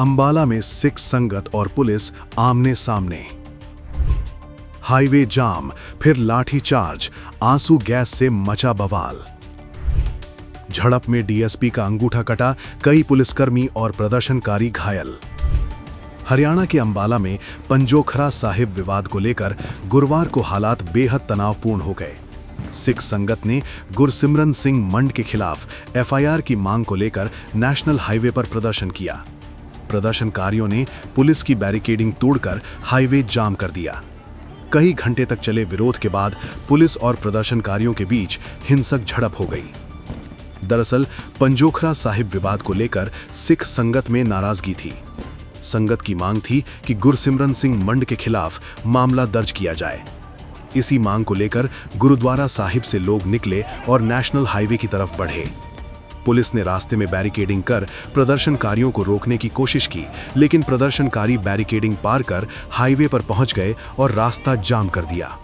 अंबाला में सिख संगत और पुलिस आमने सामने। हाईवे जाम, फिर लाठीचार्ज, आंसू गैस से मचा बवाल। झड़प में डीएसपी का अंगूठा कटा, कई पुलिसकर्मी और प्रदर्शनकारी घायल। हरियाणा के अंबाला में पंजोखरा साहिब विवाद को लेकर गुरुवार को हालात बेहद तनावपूर्ण हो गए। सिख संगत ने गुरसिमरन सिंह मंड के खिलाफ एफआईआर की मांग को लेकर नेशनल हाईवे पर प्रदर्शन किया। प्रदर्शनकारियों ने पुलिस की बैरिकेडिंग तोड़कर हाईवे जाम कर दिया। कई घंटे तक चले विरोध के बाद पुलिस और प्रदर्शनकारियों के बीच हिंसक झड़प हो गई। दरअसल पंजोखरा साहिब विवाद को लेकर सिख संगत में नाराजगी थी। संगत की मांग थी कि गुरसिमरन सिंह मंड के खिलाफ मामला दर्ज किया जाए। इसी मांग को लेकर गुरुद्वारा साहिब से लोग निकले और नेशनल हाईवे की तरफ बढ़े। पुलिस ने रास्ते में बैरिकेडिंग कर प्रदर्शनकारियों को रोकने की कोशिश की, लेकिन प्रदर्शनकारी बैरिकेडिंग पार कर हाईवे पर पहुंच गए और रास्ता जाम कर दिया।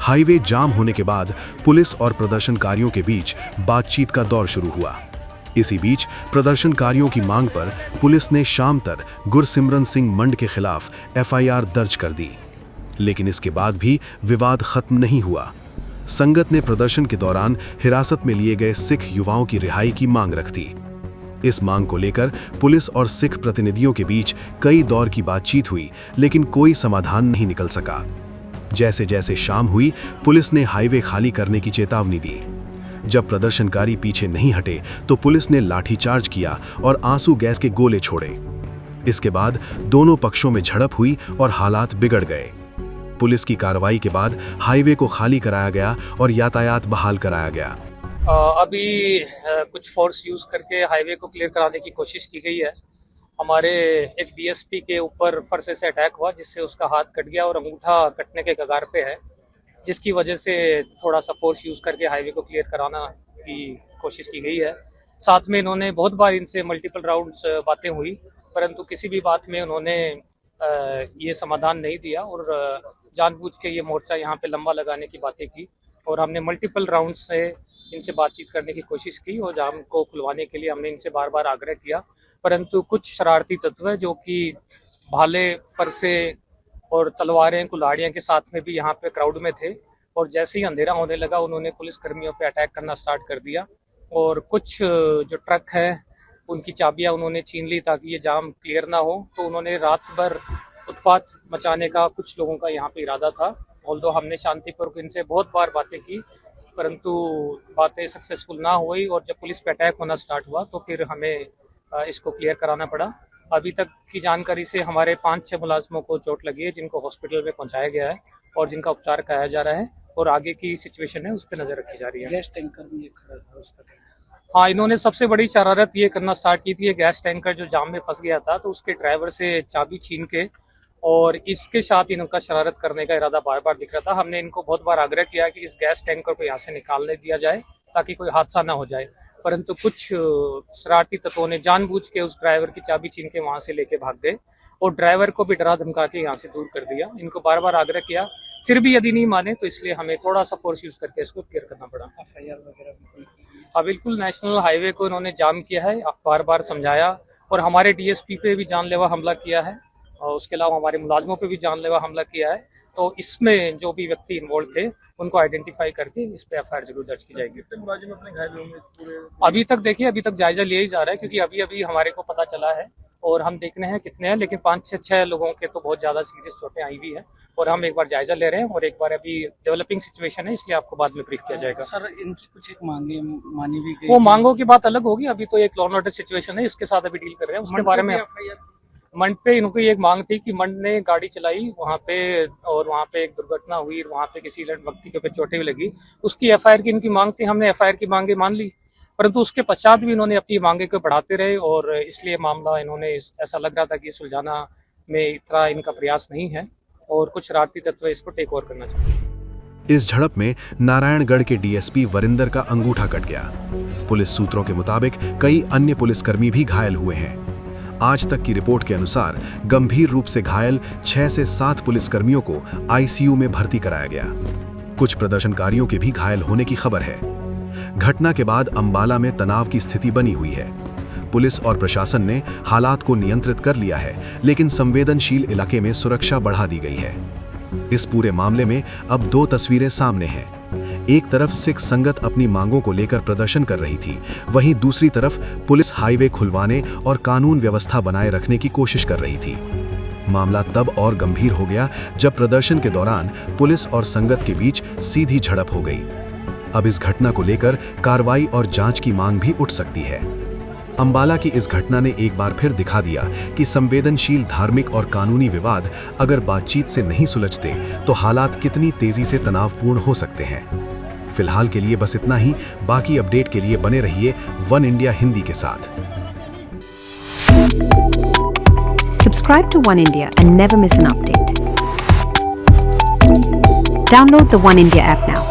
हाईवे जाम होने के बाद पुलिस और प्रदर्शनकारियों के बीच बातचीत का दौर शुरू हुआ। इसी बीच प्रदर्शनकारियों की मांग पर पुलिस ने शाम तक गुरसिमरन सिंह मंड के खिलाफ एफआईआर दर्ज कर दी, लेकिन इसके बाद भी विवाद खत्म नहीं हुआ। संगत ने प्रदर्शन के दौरान हिरासत में लिए गए सिख युवाओं की रिहाई की मांग रख दी। इस मांग को लेकर पुलिस और सिख प्रतिनिधियों के बीच कई दौर की बातचीत हुई, लेकिन कोई समाधान नहीं निकल सका। जैसे जैसे शाम हुई, पुलिस ने हाईवे खाली करने की चेतावनी दी। जब प्रदर्शनकारी पीछे नहीं हटे तो पुलिस ने लाठीचार्ज किया और आंसू गैस के गोले छोड़े। इसके बाद दोनों पक्षों में झड़प हुई और हालात बिगड़ गए। पुलिस की कार्रवाई के बाद हाईवे को खाली कराया गया और यातायात बहाल कराया गया। अभी कुछ फोर्स यूज करके हाईवे को क्लियर कराने की कोशिश की गई है। हमारे एक डीएसपी के ऊपर फरसे से अटैक हुआ, जिससे उसका हाथ कट गया और अंगूठा कटने के कगार पे है, जिसकी वजह से थोड़ा सा फोर्स यूज करके हाईवे को क्लियर कराना की कोशिश की गई है। साथ में इन्होंने बहुत बार इनसे मल्टीपल राउंड्स बातें हुई, परंतु किसी भी बात में उन्होंने ये समाधान नहीं दिया और जानबूझ के ये मोर्चा यहाँ पे लंबा लगाने की बातें की। और हमने मल्टीपल राउंड से इनसे बातचीत करने की कोशिश की और जाम को खुलवाने के लिए हमने इनसे बार बार आग्रह किया, परंतु कुछ शरारती तत्व जो कि भाले, फरसे और तलवारें, कुल्हाड़ियाँ के साथ में भी यहाँ पे क्राउड में थे, और जैसे ही अंधेरा होने लगा उन्होंने पुलिस कर्मियों पे अटैक करना स्टार्ट कर दिया। और कुछ जो ट्रक हैं उनकी चाबियाँ उन्होंने छीन ली ताकि ये जाम क्लियर ना हो। तो उन्होंने रात भर उत्पात मचाने का कुछ लोगों का यहाँ पे इरादा था। ऑल्दो हमने शांतिपूर्वक इनसे बहुत बार बातें की, परंतु बातें सक्सेसफुल ना हुई और जब पुलिस पे अटैक होना स्टार्ट हुआ तो फिर हमें इसको क्लियर कराना पड़ा। अभी तक की जानकारी से हमारे 5-6 मुलाजमों को चोट लगी है, जिनको हॉस्पिटल में पहुँचाया गया है और जिनका उपचार कराया जा रहा है, और आगे की सिचुएशन है उस पर नज़र रखी जा रही है। गैस टैंकर भी एक खड़ा था उसका। हाँ, इन्होंने सबसे बड़ी शरारत ये करना स्टार्ट की थी। गैस टैंकर जो जाम में फंस गया था तो उसके ड्राइवर से चाबी छीन के और इसके साथ इनका शरारत करने का इरादा बार बार दिख रहा था। हमने इनको बहुत बार आग्रह किया कि इस गैस टैंकर को यहाँ से निकालने दिया जाए ताकि कोई हादसा ना हो जाए, परंतु कुछ शरारती तत्वों ने जानबूझ के उस ड्राइवर की चाबी छीन के वहाँ से लेके भाग गए और ड्राइवर को भी डरा धमका के यहाँ से दूर कर दिया। इनको बार बार आग्रह किया, फिर भी यदि नहीं माने तो इसलिए हमें थोड़ा सा फोर्स यूज करके इसको क्लियर करना पड़ा। एफआईआर वगैरह हाँ, बिल्कुल नेशनल हाईवे को इन्होंने जाम किया है, बार बार समझाया, और हमारे डीएसपी पे भी जानलेवा हमला किया है और उसके अलावा हमारे मुलाजमों पे भी जानलेवा हमला किया है। तो इसमें जो भी व्यक्ति इन्वॉल्व थे उनको आइडेंटिफाई करके इस पे एफआईआर जरूर दर्ज की जाएगी। मुलाजिम अपने घायल होंगे इस पूरे? अभी तक देखिए, अभी तक जायजा लिया ही जा रहा है, क्योंकि अभी अभी हमारे को पता चला है और हम देखने हैं कितने हैं, लेकिन 5-6 लोगों के तो बहुत ज़्यादा सीरियस चोटें आई हुई है और हम एक बार जायजा ले रहे हैं और एक बार अभी डेवलपिंग सिचुएशन है, इसलिए आपको बाद में ब्रीफ किया जाएगा। सर, इनकी कुछ एक मांगे मानी भी गई, वो मांगों की बात अलग होगी। अभी तो एक लॉ एंड ऑर्डर सिचुएशन है, इसके साथ अभी डील कर रहे हैं। उसके बारे में मंड पे इनको एक मांग थी कि मंड ने गाड़ी चलाई वहाँ पे और वहाँ पे एक दुर्घटना हुई, वहाँ पे किसी व्यक्ति के ऊपर चोटें भी लगी, उसकी एफआईआर की इनकी मांग थी। हमने एफआईआर की मांगे मान ली, परंतु उसके पश्चात भी इन्होंने अपनी मांगे को बढ़ाते रहे और इसलिए मामला इन्होंने ऐसा लग रहा था कि सुलझाना में इतना इनका प्रयास नहीं है और कुछ शरारती तत्व इसको टेक ओवर करना चाहते हैं। इस झड़प में नारायणगढ़ के डीएसपी वरिंदर का अंगूठा कट गया। पुलिस सूत्रों के मुताबिक कई अन्य पुलिसकर्मी भी घायल हुए हैं। आज तक की रिपोर्ट के अनुसार गंभीर रूप से घायल 6 से 7 पुलिसकर्मियों को आईसीयू में भर्ती कराया गया। कुछ प्रदर्शनकारियों के भी घायल होने की खबर है। घटना के बाद अंबाला में तनाव की स्थिति बनी हुई है। पुलिस और प्रशासन ने हालात को नियंत्रित कर लिया है, लेकिन संवेदनशील इलाके में सुरक्षा बढ़ा दी गई है। इस पूरे मामले में अब 2 तस्वीरें सामने हैं। एक तरफ सिख संगत अपनी मांगों को लेकर प्रदर्शन कर रही थी, वहीं दूसरी तरफ पुलिस हाईवे खुलवाने और कानून व्यवस्था बनाए रखने की कोशिश कर रही थी। मामला तब और गंभीर हो गया जब प्रदर्शन के दौरान पुलिस और संगत के बीच सीधी झड़प हो गई। अब इस घटना को लेकर कार्रवाई और जांच की मांग भी उठ सकती है। अंबाला की इस घटना ने एक बार फिर दिखा दिया कि संवेदनशील धार्मिक और कानूनी विवाद अगर बातचीत से नहीं सुलझते तो हालात कितनी तेजी से तनावपूर्ण हो सकते हैं। फिलहाल के लिए बस इतना ही। बाकी अपडेट के लिए बने रहिए वन इंडिया हिंदी के साथ। Subscribe to One India and never miss an update. Download the One India app now.